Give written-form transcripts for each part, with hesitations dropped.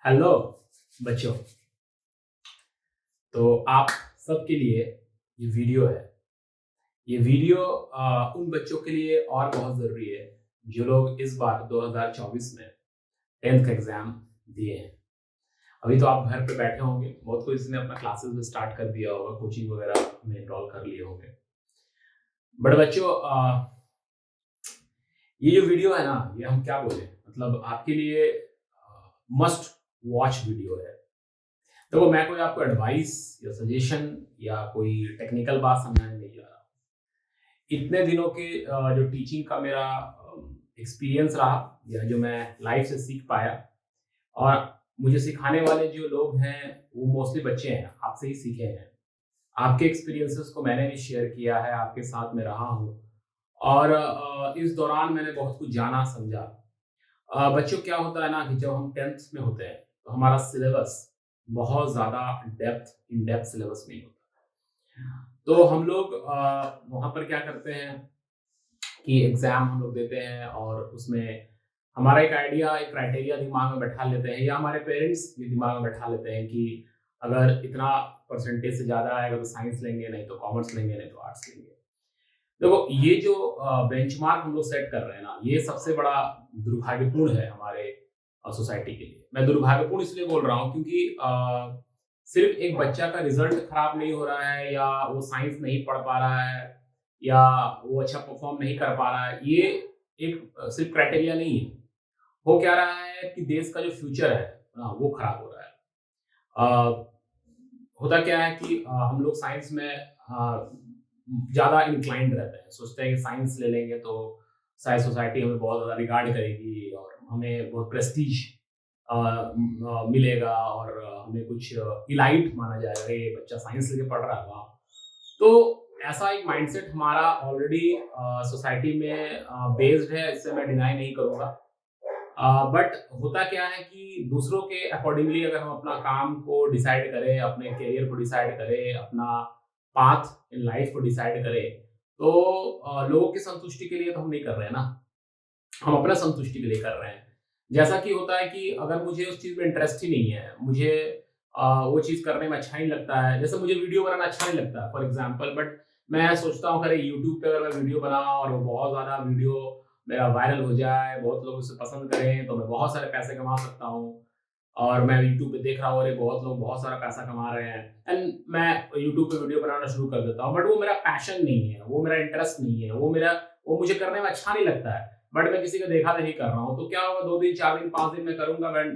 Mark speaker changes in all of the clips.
Speaker 1: Hello बच्चों। तो आप सबके लिए ये वीडियो है। ये वीडियो उन बच्चों के लिए और बहुत ज़रूरी है जो लोग इस बार 2024 में 10th का एग्ज़ाम दिए हैं। अभी तो आप घर पे बैठे होंगे, बहुत कोई ने अपना क्लासेस भी स्टार्ट कर दिया होगा, कोचिंग वगैरह में एनरोल कर लिए होंगे। बट बच्चों, ये जो वीडियो है ना, ये हम क्या बोले, मतलब आपके लिए मस्ट वॉच वीडियो है। तो मैं कोई आपको एडवाइस या सजेशन या कोई टेक्निकल बात समझाने नहीं जा रहा। इतने दिनों के जो टीचिंग का मेरा एक्सपीरियंस रहा या जो मैं लाइफ से सीख पाया, और मुझे सिखाने वाले जो लोग हैं वो मोस्टली बच्चे हैं, आपसे ही सीखे हैं। आपके एक्सपीरियंसेस को मैंने भी शेयर किया है, आपके साथ में रहा हूँ, और इस दौरान मैंने बहुत कुछ जाना समझा। बच्चों, क्या होता है ना कि जब हम 10th में होते हैं तो हमारा सिलेबस बहुत ज़्यादा इन डेप्थ सिलेबस नहीं होता। तो हम लोग वहाँ पर क्या करते हैं कि एग्ज़ाम हम लोग देते हैं, और उसमें हमारा एक आइडिया, एक क्राइटेरिया दिमाग में बैठा लेते हैं, या हमारे पेरेंट्स ये दिमाग में बैठा लेते हैं कि अगर इतना परसेंटेज से ज़्यादा आएगा तो साइंस लेंगे, नहीं तो कॉमर्स लेंगे, नहीं तो आर्ट्स लेंगे। देखो, ये जो बेंचमार्क हम लोग सेट कर रहे हैं ना, ये सबसे बड़ा दुर्भाग्यपूर्ण है हमारे सोसाइटी के लिए। मैं दुर्भाग्यपूर्ण इसलिए बोल रहा हूँ क्योंकि सिर्फ एक बच्चा का रिजल्ट खराब नहीं हो रहा है, या वो साइंस नहीं पढ़ पा रहा है, या वो अच्छा परफॉर्म नहीं कर पा रहा है, ये एक सिर्फ क्राइटेरिया नहीं है। हो क्या रहा है कि देश का जो फ्यूचर है वो खराब हो रहा है। अ, होता क्या है कि हम लोग साइंस में ज़्यादा इंक्लाइंड रहते हैं, सोचते हैं कि साइंस ले लेंगे तो शायद सोसाइटी हमें बहुत ज़्यादा रिगार्ड करेगी, और हमें बहुत प्रेस्टीज मिलेगा, और हमें कुछ इलाइट माना जाएगा, अरे बच्चा साइंस लेके पढ़ रहा है, वाह। तो ऐसा एक माइंडसेट हमारा ऑलरेडी सोसाइटी में बेस्ड है, इससे मैं डिनाई नहीं करूँगा। बट होता क्या है कि दूसरों के अकॉर्डिंगली अगर हम अपना काम को डिसाइड करें, अपने करियर को डिसाइड करें, अपना पाथ इन लाइफ को डिसाइड करें, तो लोगों की संतुष्टि के लिए तो हम नहीं कर रहे हैं ना, हम अपना संतुष्टि के लिए कर रहे हैं। जैसा कि होता है कि अगर मुझे उस चीज़ में इंटरेस्ट ही नहीं है, मुझे वो चीज़ करने में अच्छा नहीं लगता है, जैसे मुझे वीडियो बनाना अच्छा नहीं लगता है फॉर एग्जांपल, बट मैं सोचता हूँ अरे यूट्यूब पे अगर मैं वीडियो बनाऊँ और वो बहुत ज़्यादा वीडियो मेरा वायरल हो जाए, बहुत लोग उसे पसंद करें, तो मैं बहुत सारे पैसे कमा सकता हूँ। और मैं यूट्यूब पे देख रहा हूँ, अरे बहुत लोग बहुत सारा पैसा कमा रहे हैं, एंड मैं यूट्यूब पे वीडियो बनाना शुरू कर देता हूँ। बट वो मेरा पैशन नहीं है, वो मेरा इंटरेस्ट नहीं है, वो मुझे करने में अच्छा नहीं लगता है। बट मैं किसी का देखा-देखी कर रहा हूँ, तो क्या होगा, 2 दिन, 4 दिन, 5 दिन मैं करूँगा, बट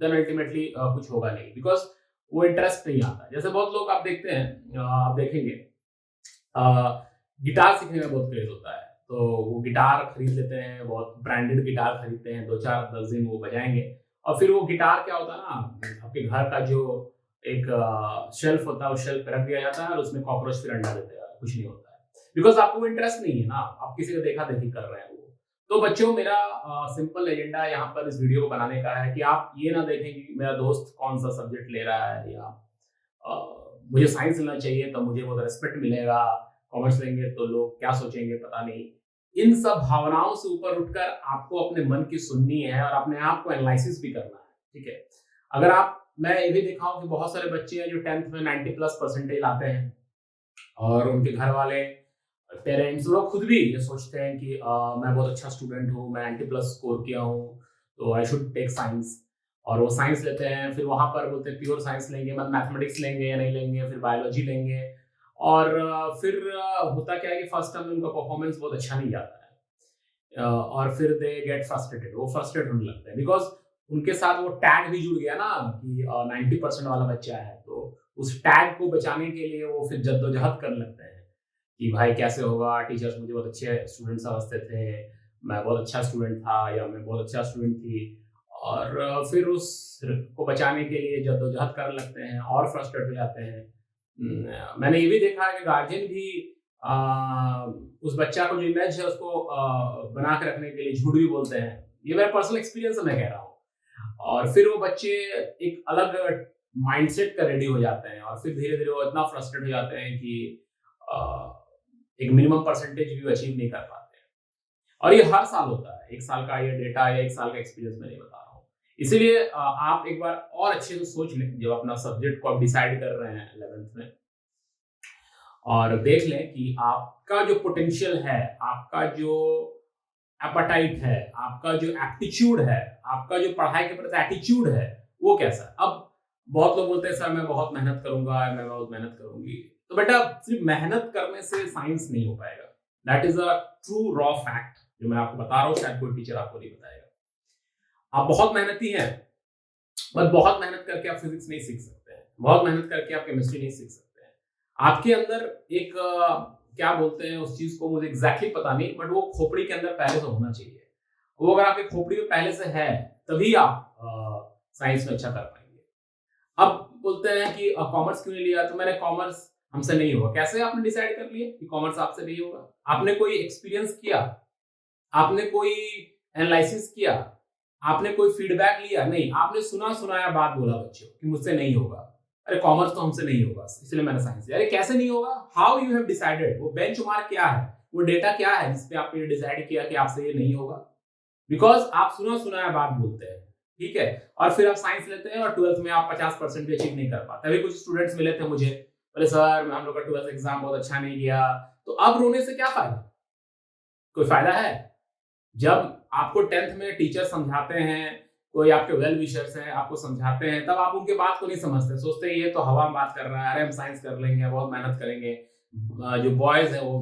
Speaker 1: देन अल्टीमेटली कुछ होगा नहीं, बिकॉज़ वो इंटरेस्ट नहीं आता। जैसे बहुत लोग आप देखते हैं, आप देखेंगे गिटार सीखने में बहुत क्रेज़ होता है, तो वो गिटार खरीद लेते हैं, बहुत ब्रांडेड गिटार खरीदते हैं, 2-4 10 दिन वो बजाएँगे, और फिर वो गिटार क्या होता है ना, आपके घर का जो एक शेल्फ होता है, उस शेल्फ पे रख दिया जाता है, और उसमें कॉकरोच फिर अंडा देते हैं, कुछ नहीं होता है। बिकॉज़ आपको वो इंटरेस्ट नहीं है ना, आप किसी का देखा-देखी कर रहे हैं वो। तो बच्चों, मेरा सिंपल एजेंडा यहाँ पर इस वीडियो को बनाने का है कि आप ये ना देखें कि मेरा दोस्त कौन-सा सब्जेक्ट ले रहा है, या मुझे साइंस लेना चाहिए तो मुझे बहुत रिस्पेक्ट मिलेगा, कॉमर्स लेंगे तो लोग क्या सोचेंगे पता नहीं। इन सब भावनाओं से ऊपर उठकर आपको अपने मन की सुननी है, और अपने आप को एनालिसिस भी करना है, ठीक है? अगर आप मैं ये भी देखा हूँ कि बहुत सारे बच्चे हैं जो 10th में 90 प्लस परसेंटेज लाते हैं, और उनके घर वाले, पेरेंट्स, लोग खुद भी ये सोचते हैं कि मैं बहुत अच्छा स्टूडेंट हूँ, मैं 90 प्लस स्कोर किया हूँ, तो आई शुड टेक साइंस। और वो साइंस लेते हैं, फिर वहाँ पर बोलते हैं प्योर साइंस लेंगे, मतलब मैथमेटिक्स लेंगे या नहीं लेंगे, फिर बायोलॉजी लेंगे, और फिर होता क्या है कि फर्स्ट टर्म में उनका परफॉर्मेंस बहुत अच्छा नहीं जाता है, और फिर दे गेट फ्रस्ट्रेटेड, वो फ्रस्ट्रेट होने लगते हैं, बिकॉज उनके साथ वो टैग भी जुड़ गया ना कि 90% वाला बच्चा है, तो उस टैग को बचाने के लिए वो फिर जद्दोजहद करने लगते हैं कि भाई कैसे होगा, टीचर्स मुझे बहुत अच्छे स्टूडेंट समझते थे, मैं बहुत अच्छा स्टूडेंट था, या मैं बहुत अच्छा स्टूडेंट थी, और फिर उस को बचाने के लिए जद्दोजहद करने लगते हैं और फ्रस्ट्रेट हो जाते हैं। मैंने ये भी देखा है कि गार्जियन भी अ, उस बच्चा को जो इमेज है उसको बना के रखने के लिए झूठ भी बोलते हैं। ये मेरा पर्सनल एक्सपीरियंस है, मैं कह रहा हूँ। और फिर वो बच्चे एक अलग माइंडसेट का रेडी हो जाते हैं, और फिर धीरे-धीरे वो इतना फ्रस्ट्रेट हो जाते हैं कि अ, एक मिनिमम परसेंटेज भी अचीव नहीं कर पाते हैं। और ये हर साल होता है। 1 साल का ये डेटा या 1 साल का एक्सपीरियंस मैं नहीं बता रहा हूँ। इसीलिए आप एक बार और अच्छे से सोच लें जब अपना सब्जेक्ट को आप डिसाइड कर रहे हैं 11th में, और देख लें कि आपका जो पोटेंशियल है, आपका जो एपेटाइट है, आपका जो एप्टीट्यूड है, आपका जो पढ़ाई के प्रति एटीट्यूड है, वो कैसा है। अब बहुत लोग बोलते हैं सर मैं बहुत मेहनत करूंगा, मैं बहुत मेहनत करूंगी। तो बेटा सिर्फ मेहनत करने से साइंस नहीं हो पाएगा। That is a true raw fact जो मैं आपको बता रहा हूँ, शायद कोई टीचर आपको नहीं बताएगा। आप बहुत मेहनती हैं, पर बहुत मेहनत करके आप फिजिक्स नहीं सीख सकते हैं, बहुत मेहनत करके आप केमिस्ट्री नहीं सीख सकते हैं। आपके अंदर एक क्या बोलते हैं उस चीज को, मुझे एग्जैक्टली पता नहीं, बट वो खोपड़ी के अंदर पहले से होना चाहिए। वो अगर आपके खोपड़ी में पहले से है तभी आप साइंस में अच्छा कर पाएंगे। अब बोलते हैं कि कॉमर्स क्यों नहीं लिया, तो मैंने कॉमर्स हमसे नहीं होगा। कैसे आपने डिसाइड कर लिया कि कॉमर्स आपसे नहीं होगा? आपने कोई एक्सपीरियंस किया, आपने कोई एनालिसिस किया, आपने कोई फीडबैक लिया? नहीं, आपने सुना सुनाया बात बोला बच्चों कि मुझसे नहीं होगा, अरे कॉमर्स तो हमसे नहीं होगा इसलिए मैंने साइंस लिया। अरे कैसे नहीं होगा? How you have decided? वो बेंचमार्क क्या है, वो डेटा क्या है जिसपे आपने ये डिसाइड किया कि आपसे ये नहीं होगा? बिकॉज आप सुना सुनाया बात बोलते हैं, ठीक है, और फिर आप साइंस लेते हैं और 12th में आप 50% भी अचीव नहीं कर पाते। अभी कुछ स्टूडेंट्स मिले थे मुझे, बोले सर हम लोग का 12th एग्जाम बहुत अच्छा नहीं गया। तो अब रोने से क्या फायदा? कोई फायदा है? जब आपको 10th में टीचर समझाते हैं, कोई आपके वेल विशर्स हैं आपको समझाते हैं, तब आप उनके बात को नहीं समझते, सोचते हैं ये तो हवा में बात कर रहा है, अरे हम साइंस कर लेंगे, बहुत मेहनत करेंगे। जो बॉयज हैं वो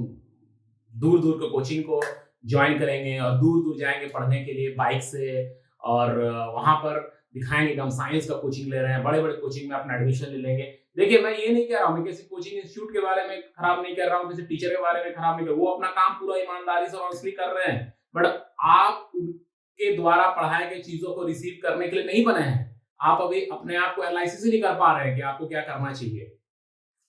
Speaker 1: दूर दूर के कोचिंग को ज्वाइन करेंगे और दूर दूर जाएंगे पढ़ने के लिए बाइक से, और वहां पर दिखाएंगे कि हम साइंस का कोचिंग ले रहे हैं, बड़े बड़े कोचिंग में अपना एडमिशन ले लेंगे। देखिए मैं ये नहीं कह रहा हूँ, मैं किसी कोचिंग इंस्टीट्यूट के बारे में खराब नहीं कर रहा हूँ, किसी टीचर के बारे में खराब नहीं कर रहा हूँ, वो अपना काम पूरा ईमानदारी से ऑनेस्टली कर रहे हैं, बट आप उनके द्वारा पढ़ाई गई चीजों को रिसीव करने के लिए नहीं बने हैं। आप अभी अपने आप को एनालिसिस ही नहीं कर पा रहे हैं कि आपको क्या करना चाहिए,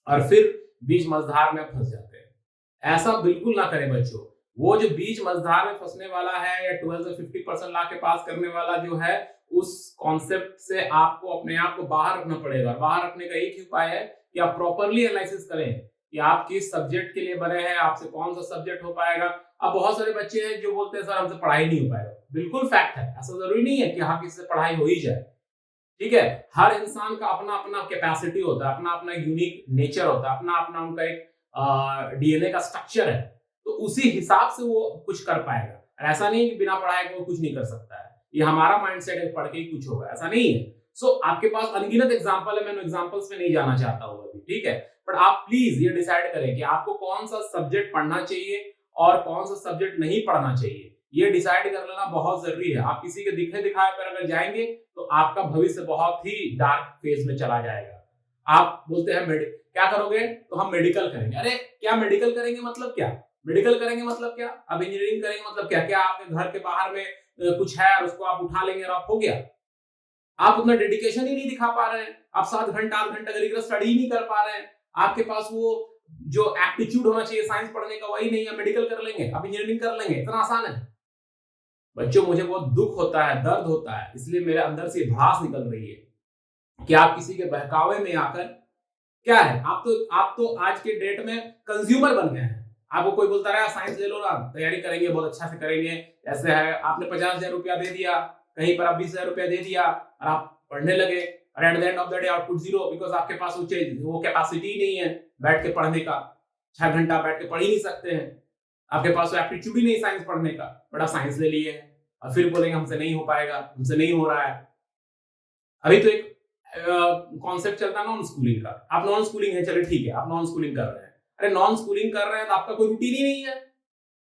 Speaker 1: और फिर बीच मझधार में फंस जाते हैं। ऐसा बिल्कुल ना करें बच्चों। वो जो बीच मझधार में फंसने वाला है या 12 से 50% ला के पास करने वाला जो है, उस कॉन्सेप्ट से आपको अपने आप को बाहर रखना पड़ेगा। बाहर रखने का एक ही उपाय है कि आप प्रॉपरली एनालिसिस करें कि आप किस सब्जेक्ट के लिए बने हैं, आपसे कौन सा सब्जेक्ट हो पाएगा। अब बहुत सारे बच्चे हैं जो बोलते हैं सर हमसे पढ़ाई नहीं हो पाएगा। बिल्कुल फैक्ट है, ऐसा जरूरी नहीं है कि हाँ किसी से पढ़ाई हो ही जाए, ठीक है। हर इंसान का अपना अपना कैपेसिटी होता है, अपना अपना यूनिक नेचर होता है, अपना अपना उनका एक डीएनए का स्ट्रक्चर है, तो उसी हिसाब से वो कुछ कर पाएगा। और ऐसा नहीं कि बिना पढ़ाई के वो कुछ नहीं कर सकता है, ये हमारा माइंडसेट है पढ़ के ही कुछ होगा, ऐसा नहीं है। सो आपके पास अनगिनत एग्जांपल है, मैं एग्जांपल्स में नहीं जाना चाहता हूँ अभी, ठीक है। बट आप प्लीज ये डिसाइड करें कि आपको कौन सा सब्जेक्ट पढ़ना चाहिए और कौन सा सब्जेक्ट नहीं पढ़ना चाहिए। ये डिसाइड कर लेना बहुत जरूरी है। आप किसी के दिखे दिखाए पर अगर जाएंगे तो आपका भविष्य बहुत ही डार्क फेज में चला जाएगा। आप बोलते हैं क्या करोगे, तो हम मेडिकल करेंगे। अरे क्या मेडिकल करेंगे मतलब क्या? मेडिकल करेंगे मतलब क्या? अब इंजीनियरिंग करेंगे मतलब क्या? क्या आपके घर के बाहर में कुछ है और उसको आप उठा लेंगे और आप हो गया? आप उतना डेडिकेशन ही नहीं दिखा पा रहे हैं, आप 7 घंटा 8 घंटा रेगुलर स्टडी ही नहीं कर पा रहे हैं, आपके पास वो जो एप्टीट्यूड होना चाहिए साइंस पढ़ने का वही नहीं है। मेडिकल कर लेंगे, अब इंजीनियरिंग कर लेंगे, इतना आसान है? बच्चों मुझे बहुत दुख होता है, दर्द होता है, इसलिए मेरे अंदर से भड़ास निकल रही है कि आप किसी के बहकावे में आकर क्या है, आप तो आज के डेट में कंज्यूमर बन गए हैं। आपको कोई बोलता रहा साइंस ले लो ना, तैयारी करेंगे बहुत अच्छा से करेंगे, ऐसे है, आपने 50,000 रुपया दे दिया, कहीं पर आप 20,000 रुपया दे दिया और आप पढ़ने लगे, और at the end of the day output zero, because आपके पास वो कैपेसिटी नहीं है बैठ के पढ़ने का। 6 घंटा बैठ के पढ़ ही नहीं सकते हैं, आपके पास एप्टीट्यूड ही नहीं साइंस पढ़ने का, बट आप साइंस ले लिए और फिर बोलेंगे हमसे नहीं हो पाएगा, हमसे नहीं हो रहा है। अभी तो एक कॉन्सेप्ट चलता है नॉन स्कूलिंग का। आप नॉन स्कूलिंग है, चलिए ठीक है, आप नॉन स्कूलिंग कर रहे हैं। अरे नॉन स्कूलिंग कर रहे हैं तो आपका कोई रूटीन ही नहीं है।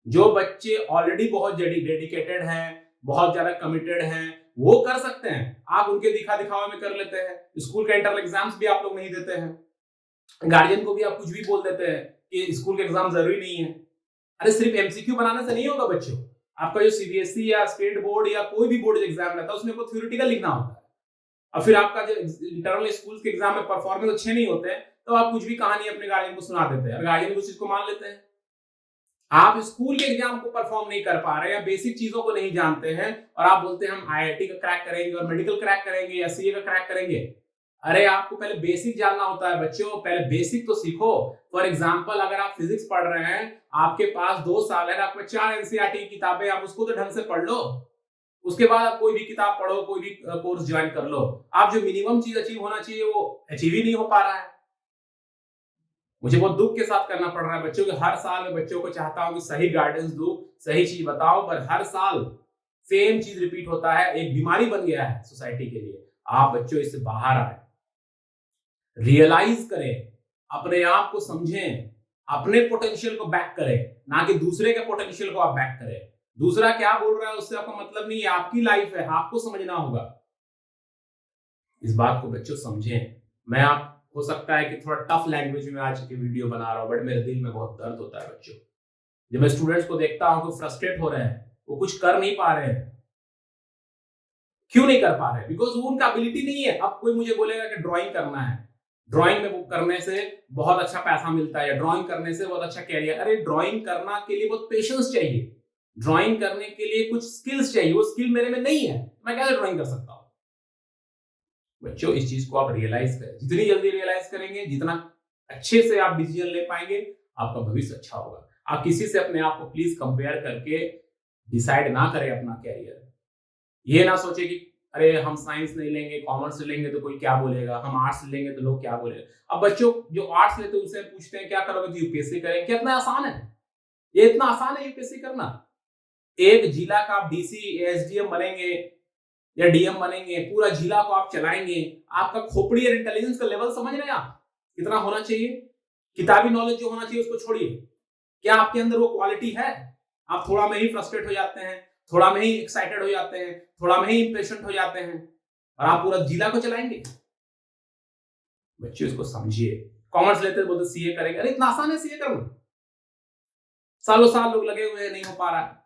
Speaker 1: जो बच्चे ऑलरेडी बहुत डेडिकेटेड हैं, बहुत ज्यादा कमिटेड हैं, वो कर सकते हैं। आप उनके दिखा दिखावा में कर लेते हैं। स्कूल के इंटरनल एग्जाम्स भी आप लोग नहीं देते हैं। गार्जियन को भी आप कुछ भी बोल देते हैं कि स्कूल के एग्जाम जरूरी नहीं है। अरे सिर्फ एमसीक्यू बनाने से नहीं होगा बच्चों। आपका जो सीबीएसई या स्टेट बोर्ड या कोई भी बोर्ड एग्जाम रहता है उसमें आपको थ्योरेटिकल लिखना होता है। और फिर आपका जो इंटरनल स्कूल के एग्जाम में परफॉर्मेंस अच्छे नहीं होते हैं तो आप कुछ भी कहानी अपने गार्जियन को सुना देते हैं और गार्जियन उस चीज को मान लेते हैं। आप स्कूल के एग्जाम को परफॉर्म नहीं कर पा रहे या बेसिक चीजों को नहीं जानते हैं और आप बोलते हैं हम आईआईटी का क्रैक करेंगे और मेडिकल क्रैक करेंगे या सीए का क्रैक करेंगे। अरे आपको पहले बेसिक जानना होता है बच्चों, पहले बेसिक तो सीखो। फॉर एग्जाम्पल अगर आप फिजिक्स पढ़ रहे हैं, आपके पास 2 साल है, आपको 4 एनसीईआरटी की किताबें, आप उसको तो ढंग से पढ़ लो। उसके बाद आप कोई भी किताब पढ़ो, कोई भी कोर्स ज्वाइन कर लो, आप जो मिनिमम चीज अचीव होना चाहिए वो अचीव ही नहीं हो पा रहा है। मुझे बहुत दुख के साथ करना पड़ रहा है बच्चों के। हर साल मैं बच्चों को चाहता हूं कि सही गाइडेंस दूं, सही चीज बताओ, पर हर साल सेम चीज रिपीट होता है। एक बीमारी बन गया है सोसाइटी के लिए। आप बच्चों इससे बाहर आए, रियलाइज करें, अपने आप को समझें, अपने पोटेंशियल को बैक करें, ना कि दूसरे के पोटेंशियल को आप बैक करें। दूसरा क्या बोल रहा है उससे आपका मतलब नहीं है, आपकी लाइफ है, आपको समझना होगा। इस बात को बच्चों समझें। मैं आप हो सकता है कि थोड़ा टफ लैंग्वेज में आज की वीडियो बना रहा हूं, बट मेरे दिल में बहुत दर्द होता है बच्चों। जब मैं स्टूडेंट्स को देखता हूं कि फ्रस्ट्रेट हो रहे हैं, वो कुछ कर नहीं पा रहे हैं। क्यों नहीं कर पा रहे? बिकॉज वो उनका एबिलिटी नहीं है। अब कोई मुझे बोलेगा कि ड्राइंग करना है, ड्राइंग में करने से बहुत अच्छा पैसा मिलता है, ड्राइंग करने से बहुत अच्छा कैरियर। अरे ड्राइंग करना के लिए बहुत पेशेंस चाहिए, ड्राइंग करने के लिए कुछ स्किल्स चाहिए, वो स्किल मेरे में नहीं है, मैं कैसे ड्राइंग कर सकता हूं? बच्चों इस चीज को आप रियलाइज करें। जितनी जल्दी रियलाइज करेंगे, जितना अच्छे से आप डिसीजन ले पाएंगे, आपका भविष्य अच्छा होगा। आप किसी से अपने आप को प्लीज कंपेयर करके डिसाइड ना करें अपना कैरियर। ये ना सोचे कि अरे हम साइंस नहीं लेंगे, कॉमर्स लेंगे तो कोई क्या बोलेगा, हम आर्ट्स लेंगे तो लोग क्या बोलेगा। अब बच्चों जो आर्ट्स लेते हैं उनसे पूछते हैं क्या करोगे, तो यूपीएससी करेंगे। कितना आसान है ये, इतना आसान है यूपीएससी करना। एक जिला का आप डीसी एसडीएम बनेंगे या डीएम बनेंगे, पूरा जिला को आप चलाएंगे। आपका खोपड़ी और इंटेलिजेंस का लेवल समझ रहे हैं आप कितना होना चाहिए? किताबी नॉलेज जो होना चाहिए उसको छोड़िए, क्या आपके अंदर वो क्वालिटी है? आप थोड़ा में ही फ्रस्ट्रेट हो जाते हैं, थोड़ा में ही एक्साइटेड हो जाते हैं, थोड़ा में ही इंपेशेंट हो जाते हैं, और आप पूरा जिला को चलाएंगे। बच्चों इसको समझिए। कॉमर्स लेते बोलते सीए करेंगे, अरे इतना आसान है सीए करना? सालों साल लोग लगे हुए हैं, नहीं हो पा रहा है।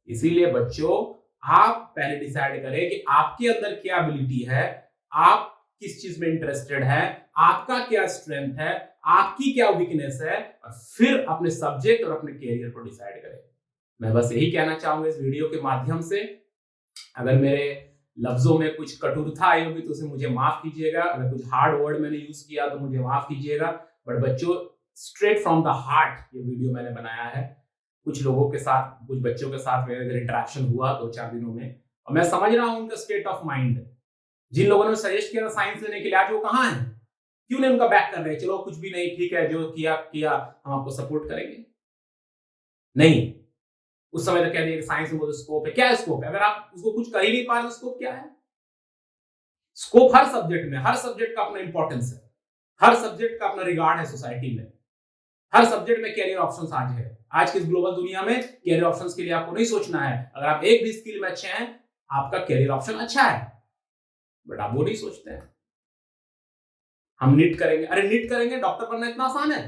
Speaker 1: इसीलिए बच्चों आप पहले डिसाइड करें कि आपके अंदर क्या एबिलिटी है, आप किस चीज में इंटरेस्टेड है, आपका क्या स्ट्रेंथ है, आपकी क्या वीकनेस है, और फिर अपने सब्जेक्ट और अपने कैरियर को डिसाइड करें। मैं बस यही कहना चाहूंगा इस वीडियो के माध्यम से। अगर मेरे लफ्जों में कुछ कटुरता आई होगी तो उसे मुझे माफ कीजिएगा, अगर कुछ हार्ड वर्ड मैंने यूज किया तो मुझे माफ कीजिएगा। बट बच्चों स्ट्रेट फ्रॉम द हार्ट ये वीडियो मैंने बनाया है। कुछ लोगों के साथ, कुछ बच्चों के साथ मेरा इंटरेक्शन हुआ 2-4 दिनों में, और मैं समझ रहा हूं उनका स्टेट ऑफ माइंड। जिन लोगों ने सजेस्ट किया साइंस लेने के लिए, आज वो कहां है? क्यों नहीं उनका बैक कर रहे? चलो कुछ भी नहीं, ठीक है, जो किया किया, हम आपको सपोर्ट करेंगे। नहीं, उस समय तो कह दिया कि साइंस में बहुत स्कोप है। क्या है स्कोप है? अगर आप उसको कुछ कर ही नहीं पा रहे तो स्कोप क्या है? स्कोप हर सब्जेक्ट में, हर सब्जेक्ट का अपना इंपॉर्टेंस है, हर सब्जेक्ट का अपना रिगार्ड है सोसाइटी में, हर सब्जेक्ट में कैरियर ऑप्शंस आज है। आज की इस ग्लोबल दुनिया में कैरियर ऑप्शंस के लिए आपको नहीं सोचना है। अगर आप एक भी स्किल में अच्छे हैं, आपका कैरियर ऑप्शन अच्छा है, बट आप वो नहीं सोचते हैं। हम नीट करेंगे, अरे नीट करेंगे, डॉक्टर बनना इतना आसान है?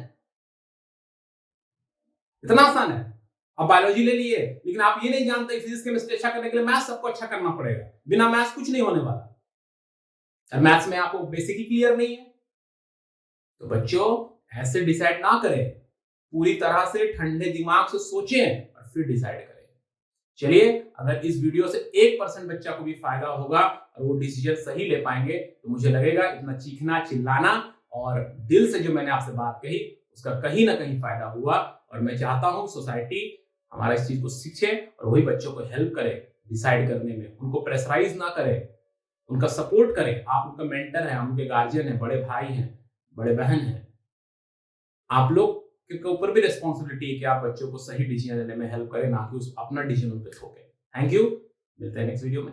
Speaker 1: इतना आसान है? अब बायोलॉजी ले लिए, लेकिन आप ये नहीं जानते फिजिक्स केमिस्ट्री अच्छा करने के लिए मैथ्स सबको अच्छा करना पड़ेगा। बिना मैथ्स कुछ नहीं होने वाला, और मैथ्स में आपको बेसिक ही क्लियर नहीं है। तो बच्चों ऐसे डिसाइड ना करें, पूरी तरह से ठंडे दिमाग से सोचें और फिर डिसाइड करें। चलिए, अगर इस वीडियो से 1% बच्चा को भी फायदा होगा और वो डिसीजन सही ले पाएंगे, तो मुझे लगेगा इतना चीखना चिल्लाना और दिल से जो मैंने आपसे बात कही उसका कहीं ना कहीं फायदा हुआ। और मैं चाहता हूं सोसाइटी हमारा इस चीज को सीखे और वही बच्चों को हेल्प करे डिसाइड करने में, उनको प्रेशराइज ना करे, उनका सपोर्ट करे। आप उनका मेंटर है, उनके गार्जियन है, बड़े भाई हैं, बड़े बहन हैं। आप लोग के ऊपर भी रिस्पॉन्सिबिलिटी है कि आप बच्चों को सही डिसीजन लेने में हेल्प करें, ना कि उस अपना डिसीजन उन पे थोपे। थैंक यू, मिलते हैं नेक्स्ट वीडियो में।